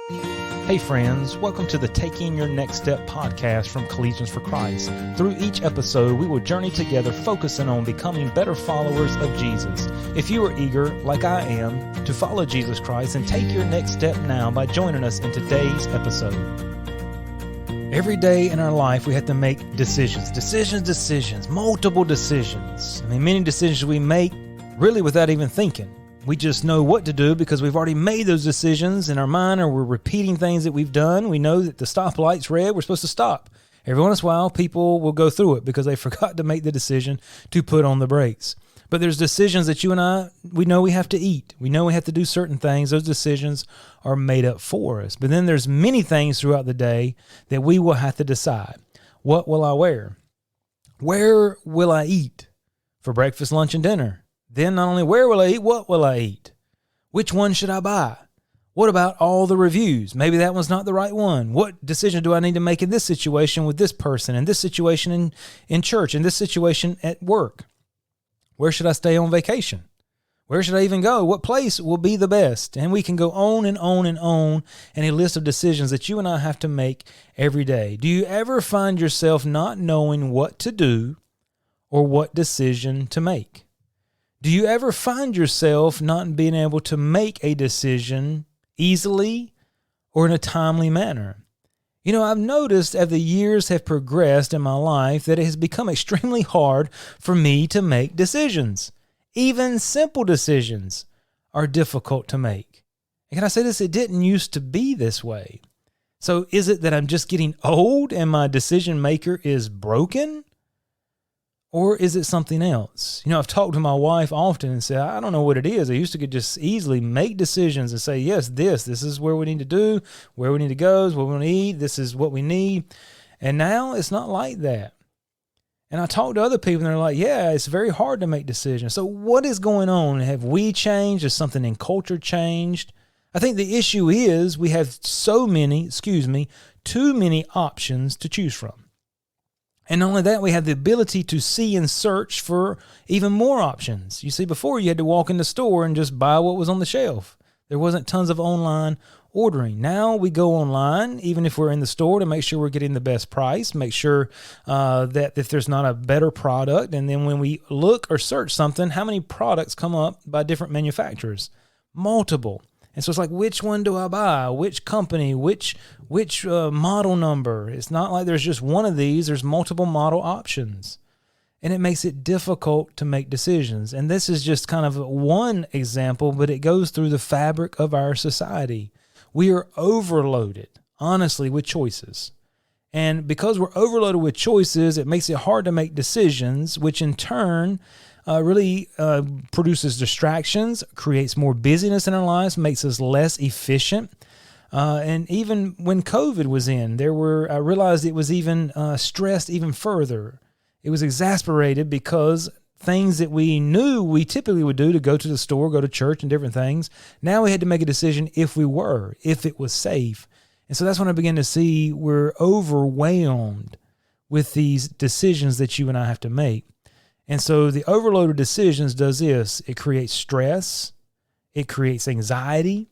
Hey friends, welcome to the Taking Your Next Step podcast from Collegians for Christ. Through each episode, we will journey together focusing on becoming better followers of Jesus. If you are eager, like I am, to follow Jesus Christ and take your next step now by joining us in today's episode. Every day in our life, we have to make decisions, multiple decisions. Many decisions we make really without even thinking. We just know what to do because we've already made those decisions in our mind, or we're repeating things that we've done. We know that the stoplight's red, we're supposed to stop. Every once in a while, people will go through it because they forgot to make the decision to put on the brakes. But there's decisions that you and I, we know we have to eat. We know we have to do certain things. Those decisions are made up for us. But then there's many things throughout the day that we will have to decide. What will I wear? Where will I eat for breakfast, lunch, and dinner? Then not only where will I eat, what will I eat? Which one should I buy? What about all the reviews? Maybe that one's not the right one. What decision do I need to make in this situation with this person, in this situation in church, in this situation at work? Where should I stay on vacation? Where should I even go? What place will be the best? And we can go on and on and on in a list of decisions that you and I have to make every day. Do you ever find yourself not knowing what to do or what decision to make? Do you ever find yourself not being able to make a decision easily or in a timely manner? You know, I've noticed as the years have progressed in my life that it has become extremely hard for me to make decisions. Even simple decisions are difficult to make. And can I say this? It didn't used to be this way. So is it that I'm just getting old and my decision maker is broken? Or is it something else? You know, I've talked to my wife often and said, I don't know what it is. I used to could just easily make decisions and say, yes, this is where we need to do, where we need to go, is what we want to eat, this is what we need. And now it's not like that. And I talk to other people and they're like, yeah, it's very hard to make decisions. So what is going on? Have we changed? Has something in culture changed? I think the issue is we have too many options to choose from. And not only that, we have the ability to see and search for even more options. You see, before you had to walk in the store and just buy what was on the shelf. There wasn't tons of online ordering. Now we go online, even if we're in the store, to make sure we're getting the best price, make sure that if there's not a better product. And then when we look or search something, how many products come up by different manufacturers? Multiple. And so it's like, which one do I buy? Which company? Which model number? It's not like there's just one of these. There's multiple model options. And it makes it difficult to make decisions. And this is just kind of one example, but it goes through the fabric of our society. We are overloaded, honestly, with choices. And because we're overloaded with choices, it makes it hard to make decisions, which in turn really produces distractions, creates more busyness in our lives, makes us less efficient. And even when COVID was in, I realized it was even stressed even further. It was exasperated because things that we knew we typically would do to go to the store, go to church and different things, now we had to make a decision if it was safe. And so that's when I began to see we're overwhelmed with these decisions that you and I have to make. And so the overload of decisions does this. It creates stress. It creates anxiety.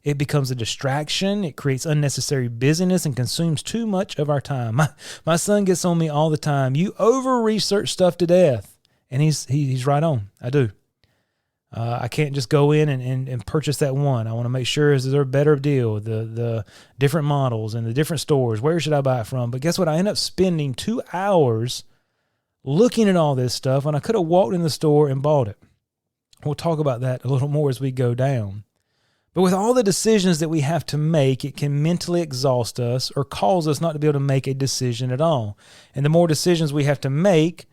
It becomes a distraction. It creates unnecessary busyness and consumes too much of our time. My son gets on me all the time. You over-research stuff to death. And he's right on. I do. I can't just go in and purchase that one. I want to make sure is there a better deal, the different models and the different stores. Where should I buy it from? But guess what? I end up spending 2 hours looking at all this stuff when I could have walked in the store and bought it. We'll talk about that a little more as we go down. But with all the decisions that we have to make, it can mentally exhaust us or cause us not to be able to make a decision at all. And the more decisions we have to make,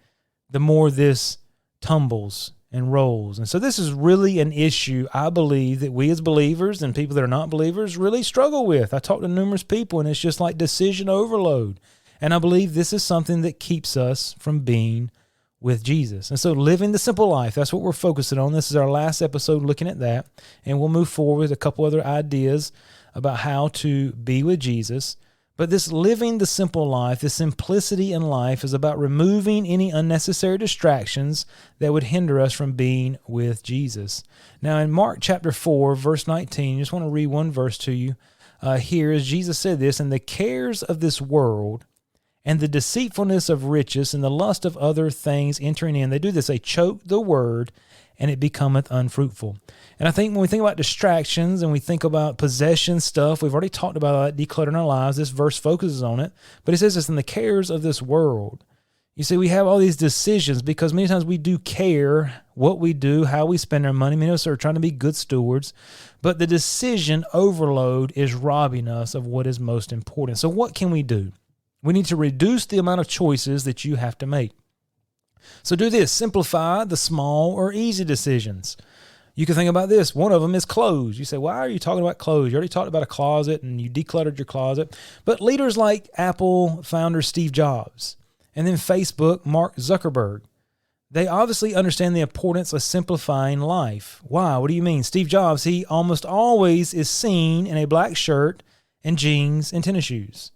the more this tumbles and rolls. And so this is really an issue I believe that we as believers and people that are not believers really struggle with. I talk to numerous people and it's just like decision overload. And I believe this is something that keeps us from being with Jesus. And so living the simple life, that's what we're focusing on. This is our last episode looking at that. And we'll move forward with a couple other ideas about how to be with Jesus. But this living the simple life, this simplicity in life is about removing any unnecessary distractions that would hinder us from being with Jesus. Now in Mark chapter 4, verse 19, I just want to read one verse to you. here is Jesus said this, and the cares of this world and the deceitfulness of riches and the lust of other things entering in, they do this, they choke the word, and it becometh unfruitful. And I think when we think about distractions and we think about possession stuff, we've already talked about that, decluttering our lives. This verse focuses on it. But it says this, in the cares of this world. You see, we have all these decisions because many times we do care what we do, how we spend our money. Many of us are trying to be good stewards. But the decision overload is robbing us of what is most important. So what can we do? We need to reduce the amount of choices that you have to make. So do this, simplify the small or easy decisions. You can think about this. One of them is clothes. You say, why are you talking about clothes? You already talked about a closet and you decluttered your closet. But leaders like Apple founder Steve Jobs and then Facebook, Mark Zuckerberg, they obviously understand the importance of simplifying life. Why? What do you mean? Steve Jobs, he almost always is seen in a black shirt and jeans and tennis shoes.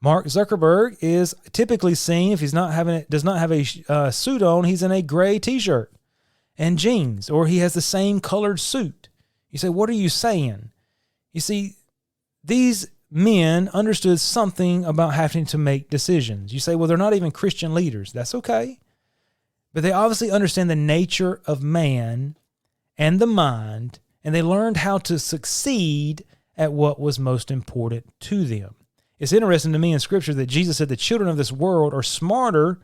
Mark Zuckerberg is typically seen, if he's does not have a suit on, he's in a gray t-shirt and jeans, or he has the same colored suit. You say, what are you saying? You see, these men understood something about having to make decisions. You say, well, they're not even Christian leaders. That's okay. But they obviously understand the nature of man and the mind, and they learned how to succeed at what was most important to them. It's interesting to me in Scripture that Jesus said the children of this world are smarter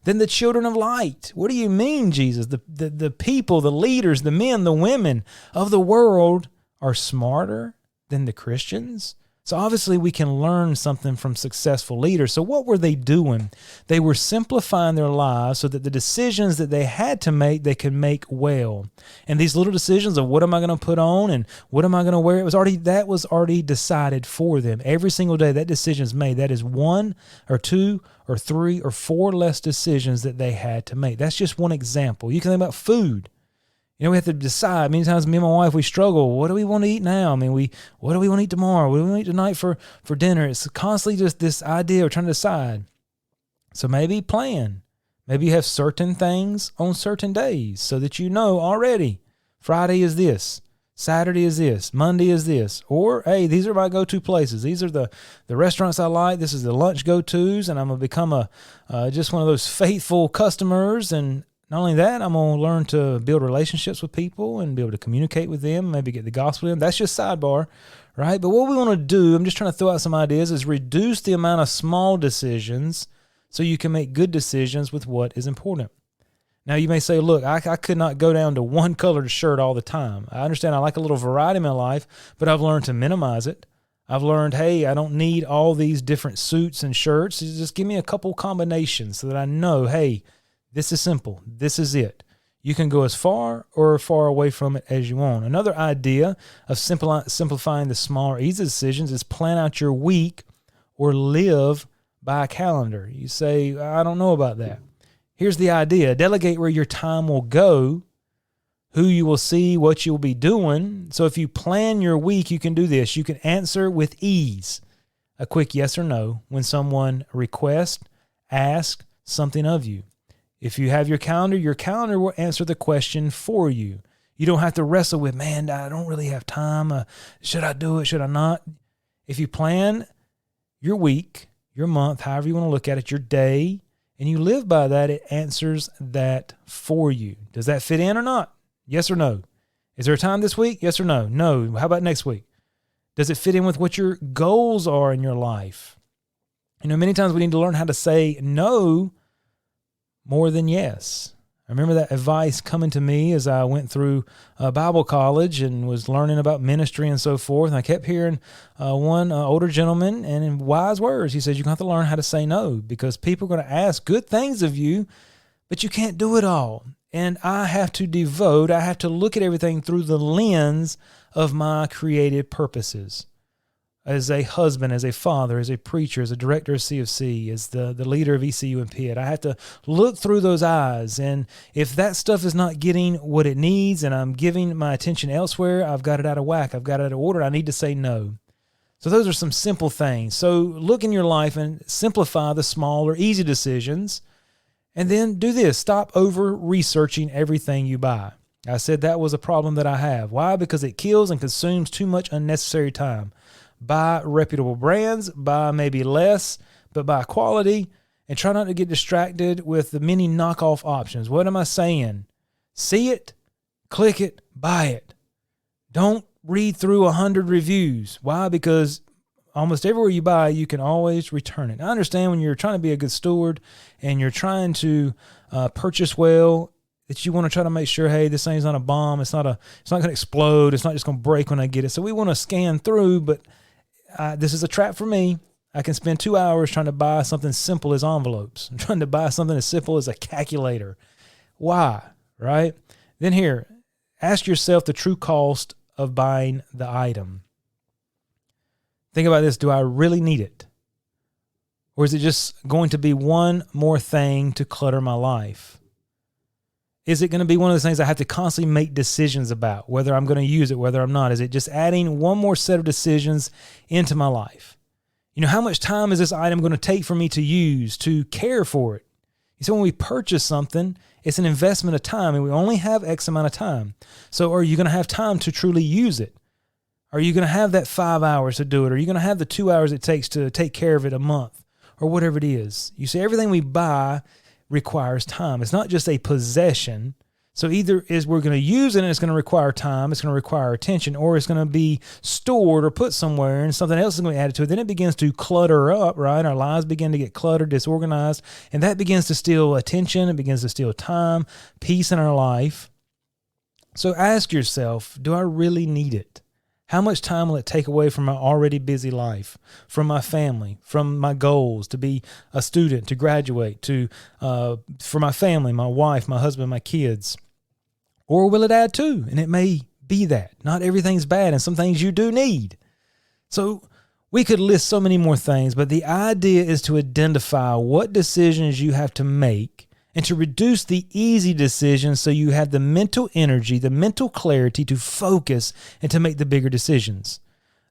than the children of light. What do you mean, Jesus? The people, the leaders, the men, the women of the world are smarter than the Christians? So obviously we can learn something from successful leaders. So what were they doing? They were simplifying their lives so that the decisions that they had to make, they could make well. And these little decisions of what am I going to put on and what am I going to wear, that was already decided for them. Every single day that decision is made. That is 1 or 2 or 3 or 4 less decisions that they had to make. That's just one example. You can think about food. You know, we have to decide. Many times me and my wife, we struggle. What do we want to eat now? I mean, what do we want to eat tomorrow? What do we want to eat tonight for dinner? It's constantly just this idea of trying to decide. So maybe plan. Maybe you have certain things on certain days so that you know already. Friday is this. Saturday is this. Monday is this. Or, hey, these are my go-to places. These are the restaurants I like. This is the lunch go-tos, and I'm going to become just one of those faithful customers. And not only that, I'm going to learn to build relationships with people and be able to communicate with them, maybe get the gospel to them. That's just sidebar, right? But what we want to do, I'm just trying to throw out some ideas, is reduce the amount of small decisions so you can make good decisions with what is important. Now, you may say, look, I could not go down to one colored shirt all the time. I understand I like a little variety in my life, but I've learned to minimize it. I've learned, hey, I don't need all these different suits and shirts. Just give me a couple combinations so that I know, hey, this is simple. This is it. You can go as far or far away from it as you want. Another idea of simplifying the small or easy decisions is plan out your week or live by a calendar. You say, I don't know about that. Here's the idea. Delegate where your time will go, who you will see, what you will be doing. So if you plan your week, you can do this. You can answer with ease a quick yes or no when someone requests, asks something of you. If you have your calendar will answer the question for you. You don't have to wrestle with, man, I don't really have time. Should I do it? Should I not? If you plan your week, your month, however you want to look at it, your day, and you live by that, it answers that for you. Does that fit in or not? Yes or no? Is there a time this week? Yes or no? No. How about next week? Does it fit in with what your goals are in your life? You know, many times we need to learn how to say no more than yes. I remember that advice coming to me as I went through Bible college and was learning about ministry and so forth. And I kept hearing one older gentleman, and in wise words, he says, you're going to have to learn how to say no because people are going to ask good things of you, but you can't do it all. And I have to look at everything through the lens of my created purposes. As a husband, as a father, as a preacher, as a director of CFC, as the leader of ECU and PIT, I have to look through those eyes. And if that stuff is not getting what it needs and I'm giving my attention elsewhere, I've got it out of whack. I've got it out of order. I need to say no. So those are some simple things. So look in your life and simplify the small or easy decisions. And then do this. Stop over-researching everything you buy. I said that was a problem that I have. Why? Because it kills and consumes too much unnecessary time. buy reputable brands, buy maybe less, but buy quality, and try not to get distracted with the many knockoff options. What am I saying? See it, click it, buy it. Don't read through 100 reviews. Why? Because almost everywhere you buy, you can always return it. I understand when you're trying to be a good steward and you're trying to purchase well, that you want to try to make sure, hey, this thing's not a bomb. It's not going to explode. It's not just going to break when I get it. So we want to scan through, but this is a trap for me. I can spend 2 hours trying to buy something simple as envelopes. I'm trying to buy something as simple as a calculator. Why? Right? Then here, ask yourself the true cost of buying the item. Think about this. Do I really need it? Or is it just going to be one more thing to clutter my life? Is it going to be one of those things I have to constantly make decisions about, whether I'm going to use it, whether I'm not? Is it just adding one more set of decisions into my life? You know, how much time is this item going to take for me to use, to care for it? You see, when we purchase something, it's an investment of time, and we only have X amount of time. So are you going to have time to truly use it? Are you going to have that 5 hours to do it? Are you going to have the 2 hours it takes to take care of it a month or whatever it is? You see, everything we buy requires time. It's not just a possession. So either is we're going to use it and it's going to require time, it's going to require attention, or it's going to be stored or put somewhere and something else is going to be added to it. Then it begins to clutter up, right? Our lives begin to get cluttered, disorganized, and that begins to steal attention. It begins to steal time, peace in our life. So ask yourself, do I really need it? How much time will it take away from my already busy life, from my family, from my goals to be a student, to graduate, for my family, my wife, my husband, my kids? Or will it add to? And it may be that. Not everything's bad, and some things you do need. So we could list so many more things, but the idea is to identify what decisions you have to make and to reduce the easy decisions so you have the mental energy, the mental clarity to focus and to make the bigger decisions.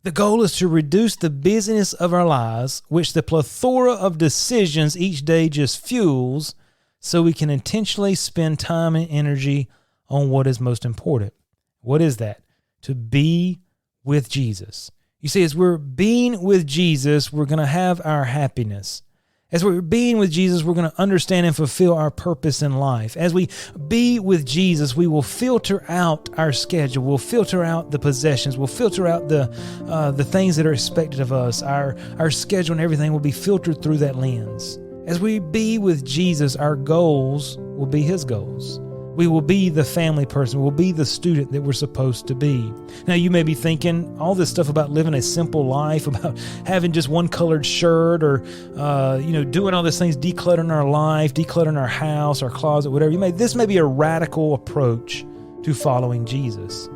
The goal is to reduce the busyness of our lives, which the plethora of decisions each day just fuels, so we can intentionally spend time and energy on what is most important. What is that? To be with Jesus. You see, as we're being with Jesus, we're going to have our happiness. As we're being with Jesus, we're going to understand and fulfill our purpose in life. As we be with Jesus, we will filter out our schedule. We'll filter out the possessions. We'll filter out the things that are expected of us. Our schedule and everything will be filtered through that lens. As we be with Jesus, our goals will be His goals. We will be the family person. We'll be the student that we're supposed to be. Now, you may be thinking all this stuff about living a simple life, about having just one colored shirt, or doing all these things, decluttering our life, decluttering our house, our closet, whatever. This may be a radical approach to following Jesus.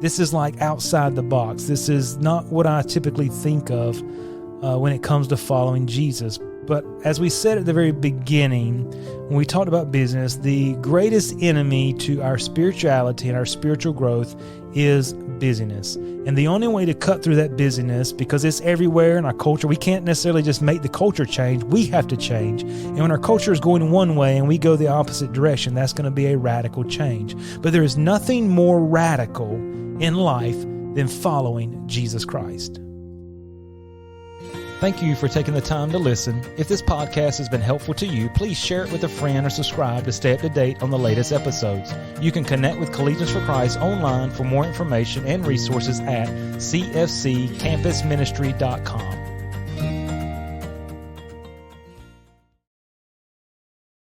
This is like outside the box. This is not what I typically think of when it comes to following Jesus. But as we said at the very beginning, when we talked about business, the greatest enemy to our spirituality and our spiritual growth is busyness. And the only way to cut through that busyness, because it's everywhere in our culture, we can't necessarily just make the culture change. We have to change. And when our culture is going one way and we go the opposite direction, that's going to be a radical change. But there is nothing more radical in life than following Jesus Christ. Thank you for taking the time to listen. If this podcast has been helpful to you, please share it with a friend or subscribe to stay up to date on the latest episodes. You can connect with Collegians for Christ online for more information and resources at cfccampusministry.com.